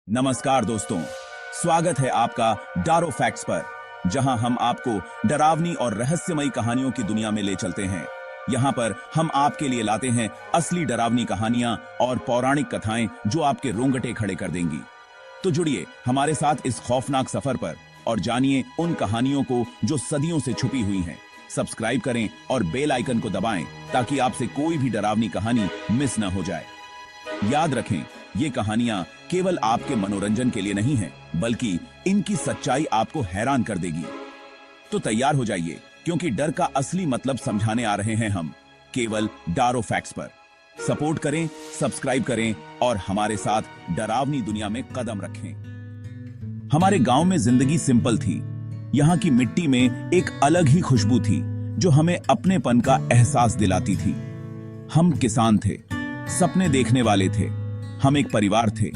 नमस्कार दोस्तों, स्वागत है आपका डारो फैक्ट्स पर, जहां हम आपको डरावनी और रहस्यमयी कहानियों की दुनिया में ले चलते हैं। यहां पर हम आपके लिए लाते हैं असली डरावनी कहानियां और पौराणिक कथाएं जो आपके रोंगटे खड़े कर देंगी। तो जुड़िए हमारे साथ इस खौफनाक सफर पर और जानिए उन कहानियों को जो सदियों से छुपी हुई हैं। सब्सक्राइब करें और बेल आइकन को दबाएं ताकि आपसे कोई भी डरावनी कहानी मिस न हो जाए। याद रखें, ये कहानियां केवल आपके मनोरंजन के लिए नहीं है, बल्कि इनकी सच्चाई आपको हैरान कर देगी। तो तैयार हो जाइए, क्योंकि डर का असली मतलब समझाने आ रहे हैं हम, केवल डारो फैक्ट्स पर। सपोर्ट करें, सब्सक्राइब करें और हमारे साथ डरावनी दुनिया में कदम रखें। हमारे गांव में जिंदगी सिंपल थी। यहाँ की मिट्टी में एक अलग ही खुशबू थी जो हमें अपनेपन का एहसास दिलाती थी। हम किसान थे, सपने देखने वाले थे। हम एक परिवार थे।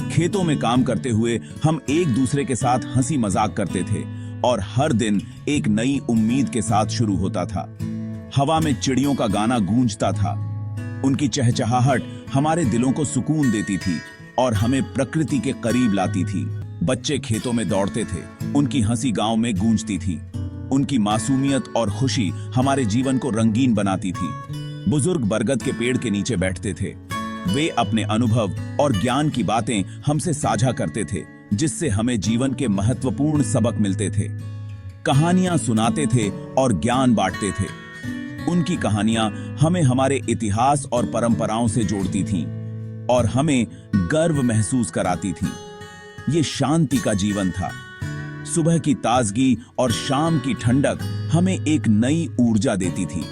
खेतों में काम करते हुए हम एक दूसरे के साथ हंसी मजाक करते थे और हर दिन एक नई उम्मीद के साथ शुरू होता था। हवा में चिड़ियों का गाना गूंजता था। उनकी चहचहाहट हमारे दिलों को सुकून देती थी और हमें प्रकृति के करीब लाती थी। बच्चे खेतों में दौड़ते थे, उनकी हंसी गांव में गूंजती थी। उनकी मासूमियत और खुशी हमारे जीवन को रंगीन बनाती थी। बुजुर्ग बरगद के पेड़ के नीचे बैठते थे। वे अपने अनुभव और ज्ञान की बातें हमसे साझा करते थे, जिससे हमें जीवन के महत्वपूर्ण सबक मिलते थे। कहानियां सुनाते थे और ज्ञान बांटते थे। उनकी कहानियां हमें हमारे इतिहास और परंपराओं से जोड़ती थीं और हमें गर्व महसूस कराती थीं। ये शांति का जीवन था। सुबह की ताजगी और शाम की ठंडक हमें एक नई ऊर्जा देती थी।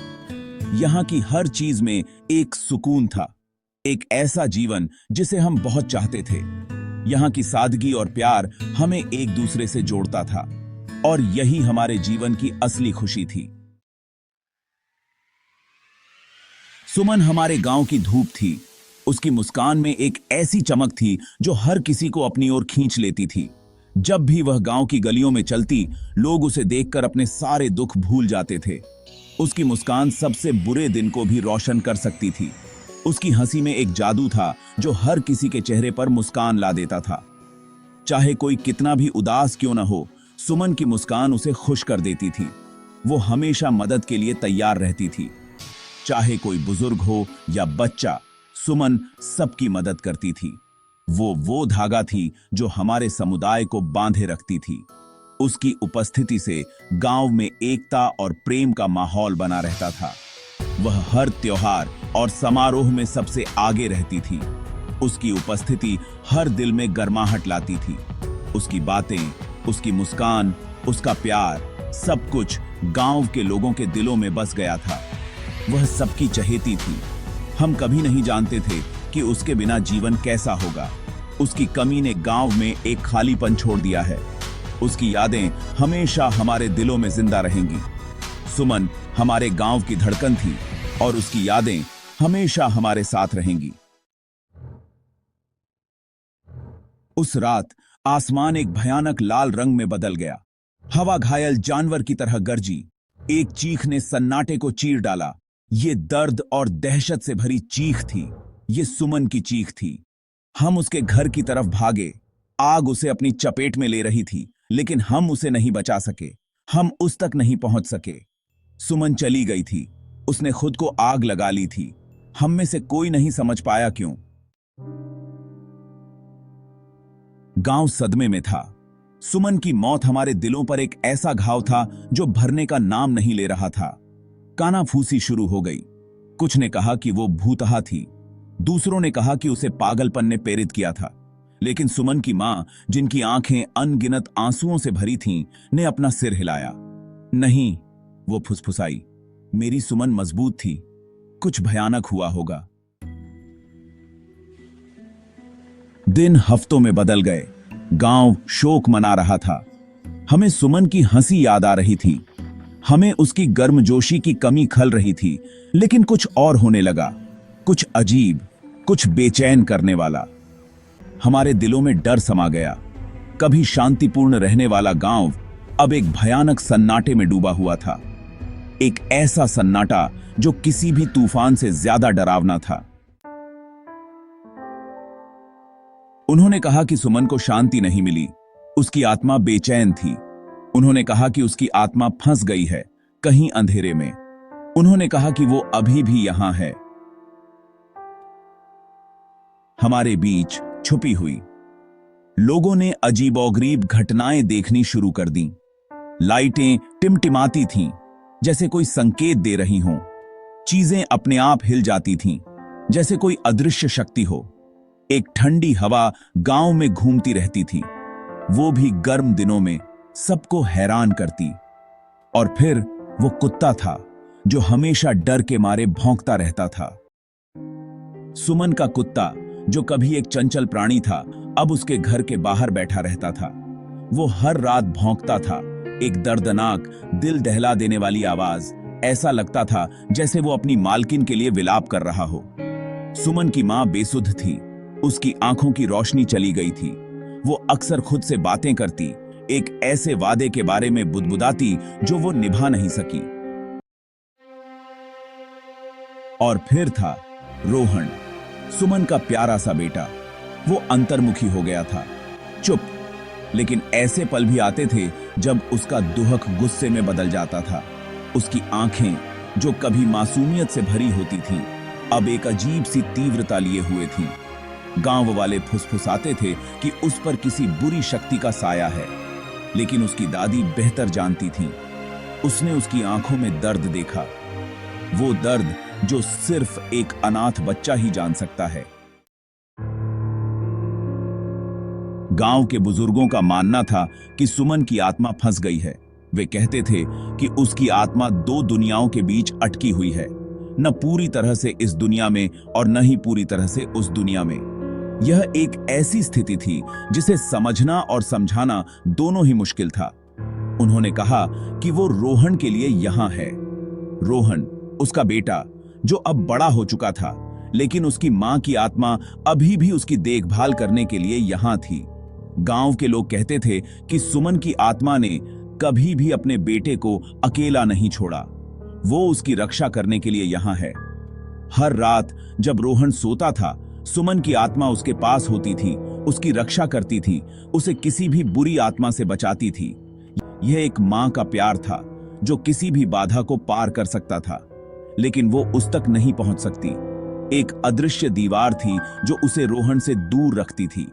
यहाँ की हर चीज में एक सुकून था, एक ऐसा जीवन जिसे हम बहुत चाहते थे। यहाँ की सादगी और प्यार हमें एक दूसरे से जोड़ता था और यही हमारे जीवन की असली खुशी थी। सुमन हमारे गांव की धूप थी। उसकी मुस्कान में एक ऐसी चमक थी जो हर किसी को अपनी ओर खींच लेती थी। जब भी वह गांव की गलियों में चलती, लोग उसे देखकर अपने सारे दुख भूल जाते थे। उसकी मुस्कान सबसे बुरे दिन को भी रोशन कर सकती थी। उसकी हंसी में एक जादू था जो हर किसी के चेहरे पर मुस्कान ला देता था। चाहे कोई कितना भी उदास क्यों न हो, सुमन की मुस्कान उसे खुश कर देती थी। वो हमेशा मदद के लिए तैयार रहती थी। चाहे कोई बुजुर्ग हो या बच्चा, सुमन सबकी मदद करती थी। वो धागा थी जो हमारे समुदाय को बांधे रखती थी। उसकी उपस्थिति से गांव में एकता और प्रेम का माहौल बना रहता था। वह हर त्योहार और समारोह में सबसे आगे रहती थी। उसकी उपस्थिति हर दिल में गर्माहट लाती थी। उसकी बातें, उसकी मुस्कान, उसका प्यार, सब कुछ गांव के लोगों के दिलों में बस गया था। वह सबकी चहेती थी। हम कभी नहीं जानते थे कि उसके बिना जीवन कैसा होगा। उसकी कमी ने गांव में एक खालीपन छोड़ दिया है। उसकी यादें हमेशा हमारे दिलों में जिंदा रहेंगी। सुमन हमारे गांव की धड़कन थी और उसकी यादें हमेशा हमारे साथ रहेंगी। उस रात आसमान एक भयानक लाल रंग में बदल गया। हवा घायल जानवर की तरह गरजी। एक चीख ने सन्नाटे को चीर डाला। ये दर्द और दहशत से भरी चीख थी। ये सुमन की चीख थी। हम उसके घर की तरफ भागे। आग उसे अपनी चपेट में ले रही थी, लेकिन हम उसे नहीं बचा सके। हम उस तक नहीं पहुंच सके। सुमन चली गई थी। उसने खुद को आग लगा ली थी। हम में से कोई नहीं समझ पाया क्यों। गांव सदमे में था। सुमन की मौत हमारे दिलों पर एक ऐसा घाव था जो भरने का नाम नहीं ले रहा था। कानाफूसी शुरू हो गई। कुछ ने कहा कि वो भूतहा थी। दूसरों ने कहा कि उसे पागलपन ने प्रेरित किया था। लेकिन सुमन की मां, जिनकी आंखें अनगिनत आंसुओं से भरी थीं, ने अपना सिर हिलाया। नहीं, वो फुसफुसाई, मेरी सुमन मजबूत थी। कुछ भयानक हुआ होगा। दिन हफ्तों में बदल गए। गांव शोक मना रहा था। हमें सुमन की हंसी याद आ रही थी। हमें उसकी गर्मजोशी की कमी खल रही थी। लेकिन कुछ और होने लगा, कुछ अजीब, कुछ बेचैन करने वाला। हमारे दिलों में डर समा गया। कभी शांतिपूर्ण रहने वाला गांव अब एक भयानक सन्नाटे में डूबा हुआ था। एक ऐसा सन्नाटा जो किसी भी तूफान से ज्यादा डरावना था। उन्होंने कहा कि सुमन को शांति नहीं मिली, उसकी आत्मा बेचैन थी। उन्होंने कहा कि उसकी आत्मा फंस गई है कहीं अंधेरे में। उन्होंने कहा कि वो अभी भी यहां है, हमारे बीच छुपी हुई। लोगों ने अजीबोगरीब घटनाएं देखनी शुरू कर दी। लाइटें टिमटिमाती थीं, जैसे कोई संकेत दे रही हों। चीजें अपने आप हिल जाती थीं, जैसे कोई अदृश्य शक्ति हो। एक ठंडी हवा गांव में घूमती रहती थी, वो भी गर्म दिनों में, सबको हैरान करती। और फिर वो कुत्ता था जो हमेशा डर के मारे भौंकता रहता था। सुमन का कुत्ता, जो कभी एक चंचल प्राणी था, अब उसके घर के बाहर बैठा रहता था। वो हर रात भौंकता था, एक दर्दनाक, दिल दहला देने वाली आवाज। ऐसा लगता था जैसे वो अपनी मालकिन के लिए विलाप कर रहा हो। सुमन की मां बेसुध थी, उसकी आंखों की रोशनी चली गई थी। वो अक्सर खुद से बातें करती, एक ऐसे वादे के बारे में बुदबुदाती जो वो निभा नहीं सकी। और फिर था रोहन, सुमन का प्यारा सा बेटा। वो अंतर्मुखी हो गया था, चुप। लेकिन ऐसे पल भी आते थे जब उसका दुहक गुस्से में बदल जाता था। उसकी आंखें, जो कभी मासूमियत से भरी होती थीं, अब एक अजीब सी तीव्रता लिए हुए थीं। गांव वाले फुसफुसाते थे कि उस पर किसी बुरी शक्ति का साया है, लेकिन उसकी दादी बेहतर जानती थी। उसने उसकी आंखों में दर्द देखा, वो दर्द जो सिर्फ एक अनाथ बच्चा ही जान सकता है। गांव के बुजुर्गों का मानना था कि सुमन की आत्मा फंस गई है। वे कहते थे कि उसकी आत्मा दो दुनियाओं के बीच अटकी हुई है, न पूरी तरह से इस दुनिया में और न ही पूरी तरह से उस दुनिया में। यह एक ऐसी स्थिति थी जिसे समझना और समझाना दोनों ही मुश्किल था। उन्होंने कहा कि वो रोहन के लिए यहां है। रोहन, उसका बेटा, जो अब बड़ा हो चुका था, लेकिन उसकी मां की आत्मा अभी भी उसकी देखभाल करने के लिए यहां थी। गांव के लोग कहते थे कि सुमन की आत्मा ने कभी भी अपने बेटे को अकेला नहीं छोड़ा। वो उसकी रक्षा करने के लिए यहां है। हर रात जब रोहन सोता था, सुमन की आत्मा उसके पास होती थी, उसकी रक्षा करती थी, उसे किसी भी बुरी आत्मा से बचाती थी। यह एक मां का प्यार था जो किसी भी बाधा को पार कर सकता था, लेकिन वो उस तक नहीं पहुंच सकती। एक अदृश्य दीवार थी जो उसे रोहन से दूर रखती थी।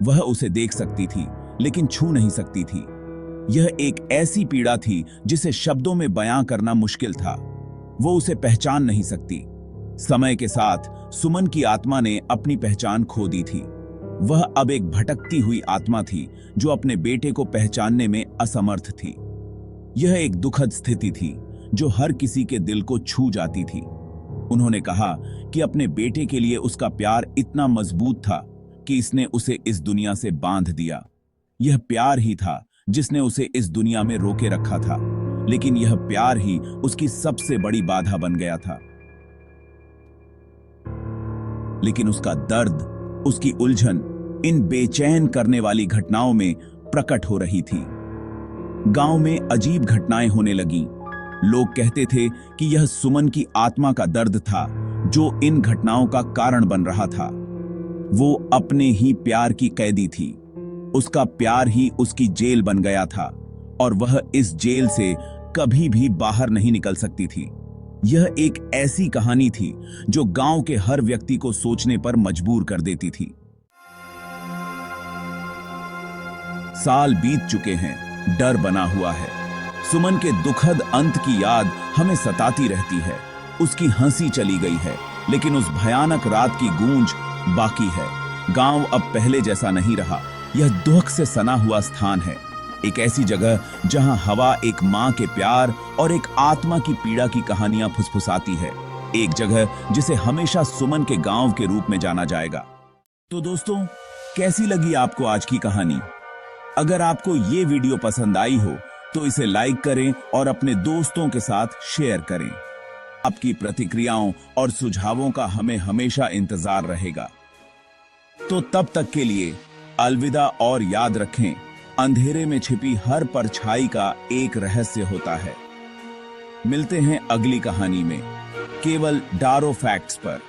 वह उसे देख सकती थी, लेकिन छू नहीं सकती थी। यह एक ऐसी पीड़ा थी जिसे शब्दों में बयां करना मुश्किल था। वो उसे पहचान नहीं सकती। समय के साथ सुमन की आत्मा ने अपनी पहचान खो दी थी। वह अब एक भटकती हुई आत्मा थी जो अपने बेटे को पहचानने में असमर्थ थी। यह एक दुखद स्थिति थी जो हर किसी के दिल को छू जाती थी। उन्होंने कहा कि अपने बेटे के लिए उसका प्यार इतना मजबूत था कि इसने उसे इस दुनिया से बांध दिया। यह प्यार ही था जिसने उसे इस दुनिया में रोके रखा था, लेकिन यह प्यार ही उसकी सबसे बड़ी बाधा बन गया था। लेकिन उसका दर्द, उसकी उलझन इन बेचैन करने वाली घटनाओं में प्रकट हो रही थी। गांव में अजीब घटनाएं होने लगीं। लोग कहते थे कि यह सुमन की आत्मा का दर्द था जो इन घटनाओं का कारण बन रहा था। वो अपने ही प्यार की कैदी थी। उसका प्यार ही उसकी जेल बन गया था और वह इस जेल से कभी भी बाहर नहीं निकल सकती थी। यह एक ऐसी कहानी थी जो गांव के हर व्यक्ति को सोचने पर मजबूर कर देती थी। साल बीत चुके हैं, डर बना हुआ है। सुमन के दुखद अंत की याद हमें सताती रहती है। उसकी हंसी चली गई है, लेकिन उस भयानक रात की गूंज बाकी है। गांव अब पहले जैसा नहीं रहा। यह दुख से सना हुआ स्थान है, एक ऐसी जगह जहां हवा एक मां के प्यार और एक आत्मा की पीड़ा की कहानियां फुसफुसाती है। एक जगह जिसे हमेशा सुमन के गांव के रूप में जाना जाएगा। तो दोस्तों, कैसी लगी आपको आज की कहानी? अगर आपको ये वीडियो पसंद आई हो तो इसे लाइक करें और अपने दोस्तों के साथ शेयर करें। आपकी प्रतिक्रियाओं और सुझावों का हमें हमेशा इंतजार रहेगा। तो तब तक के लिए अलविदा, और याद रखें, अंधेरे में छिपी हर परछाई का एक रहस्य होता है। मिलते हैं अगली कहानी में, केवल डारो फैक्ट्स पर।